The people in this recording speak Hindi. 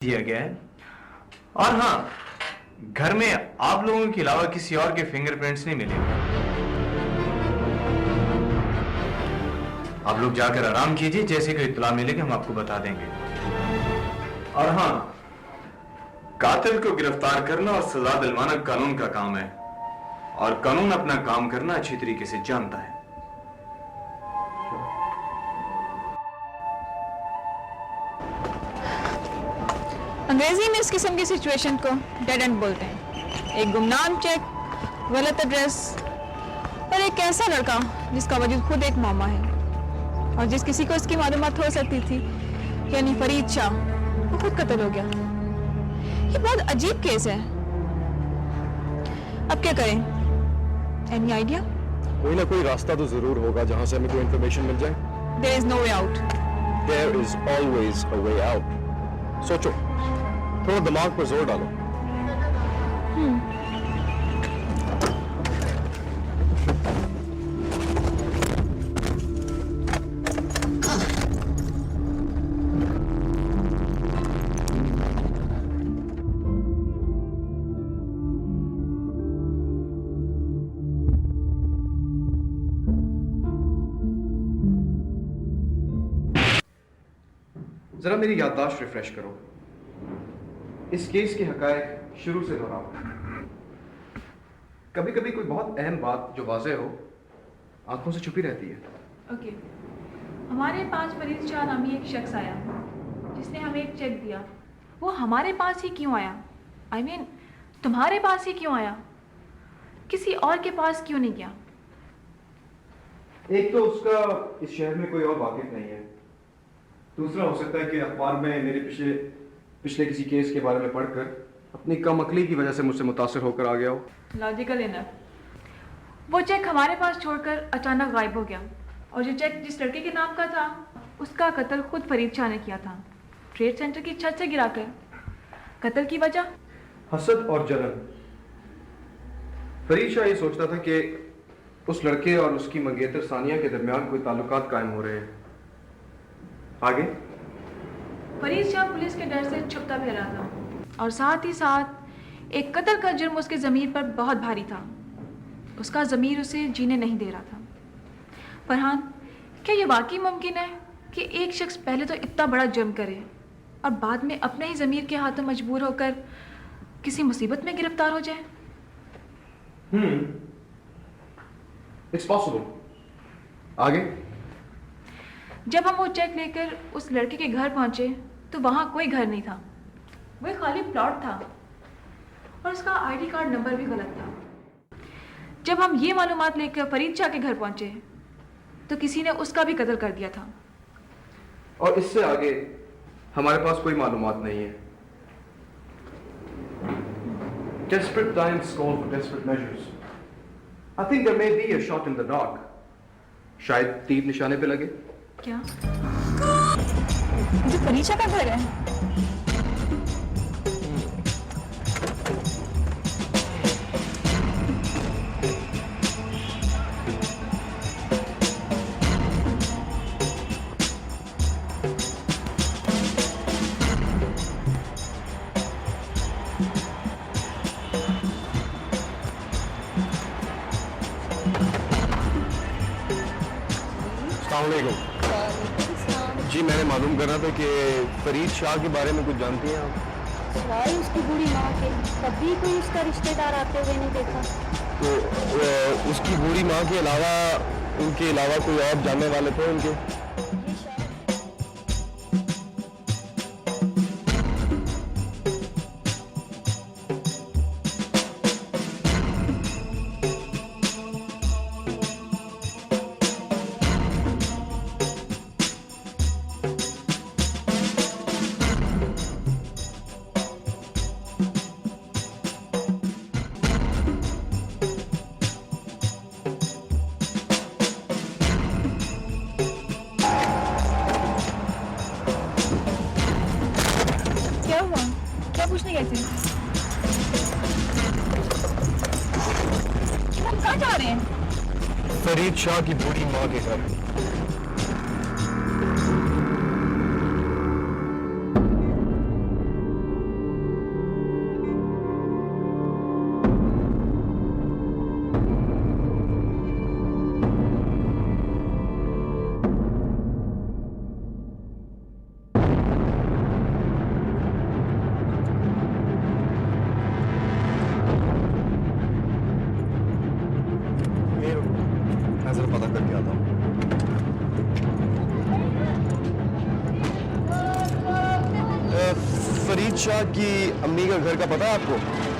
दिया गया है। और हाँ, घर में आप लोगों के अलावा किसी और के फिंगरप्रिंट्स नहीं मिले। आप लोग जाकर आराम कीजिए, जैसे कोई इत्तला मिलेगी हम आपको बता देंगे। और हाँ, कातिल को गिरफ्तार करना और सजा दिलवाना कानून का काम है, और कानून अपना काम करना अच्छी तरीके से जानता है। अंग्रेजी में इस किस्म की सिचुएशन को डेड एंड बोलते हैं। एक गुमनाम चेक, गलत एड्रेस और एक ऐसा लड़का जिसका वजूद खुद एक मामा है और जिस किसी को इसकी मालूमात हो सकती थी, यानी फरीद शाह, वो खुद कत्ल हो गया। ये बहुत अजीब केस है। अब क्या करें? Any idea? कोई ना कोई रास्ता तो जरूर होगा जहां से हमें कोई इंफॉर्मेशन मिल जाए। There is no way out. There is always a way out. सोचो, थोड़ा दिमाग पर जोर डालो। जरा मेरी याददाश्त रिफ्रेश करो। इस केस के हकायक शुरू से दोहराओ। कभी कभी कोई बहुत अहम बात जो वाज़ेह हो आंखों से छुपी रहती है। ओके, हमारे पास फरीद शाह नामी एक शख्स आया जिसने हमें एक चेक दिया। वो हमारे पास ही क्यों आया? I mean, तुम्हारे पास ही क्यों आया? किसी और के पास क्यों नहीं गया? एक तो उसका इस शहर में कोई और वाकिफ नहीं है। दूसरा हो सकता है कि अखबार में मेरे पिछले किसी केस के बारे में पढ़कर अपनी कम अकली की वजह से मुझसे मुतासिर होकर आ गया हो। Logical enough. वो चेक हमारे पास छोड़कर अचानक गायब हो गया, और जो चेक जिस लड़के के नाम का था उसका कत्ल खुद फरीद शाह ने किया था, ट्रेड सेंटर की छत से गिराकर। कत्ल की वजह? हसद और जलन। फरीद शाह ये सोचता था कि उस लड़के और उसकी मंगेतर सानिया के दरमियान कोई ताल्लुकात कायम हो रहे हैं। आगे? फरीद शाह पुलिस के डर से छुपता फिर रहा था, और साथ ही साथ एक कत्ल का जुर्म उसके ज़मीर पर बहुत भारी था। उसका ज़मीर उसे जीने नहीं दे रहा था। फरहान, क्या ये वाकई मुमकिन है कि एक शख्स पहले तो इतना बड़ा जुर्म करे और बाद में अपने ही ज़मीर के हाथों मजबूर होकर किसी मुसीबत में गिरफ्तार हो जाए? It's possible. आगे? जब हम वो चेक लेकर उस लड़के के घर पहुंचे तो वहाँ कोई घर नहीं था। वो एक खाली प्लॉट था और उसका आईडी कार्ड नंबर भी गलत था। जब हम ये मालूमात लेकर फरीद शाह के घर पहुंचे तो किसी ने उसका भी कत्ल कर दिया था। और इससे आगे हमारे पास कोई मालूमात नहीं है। Desperate times call for desperate measures. I think there may be a shot in the dark. शायद तीर निशाने पे लगे। क्या? जो फरीद शाह का घर है? अस्सलामुअलैकुम। जी, मैंने मालूम करा था कि फरीद शाह के बारे में कुछ जानती हैं आप? सिवाय उसकी बूढ़ी माँ के कभी कोई उसका रिश्तेदार आते हुए नहीं देखा। तो उसकी बूढ़ी माँ के अलावा उनके अलावा कोई और जानने वाले थे उनके? ये शायद क्या हुआ? क्या पूछने गए थे? हम कहाँ जा रहे हैं? फरीद शाह की बूढ़ी माँ के घर। फरीद शाह की अम्मी का घर का पता है आपको?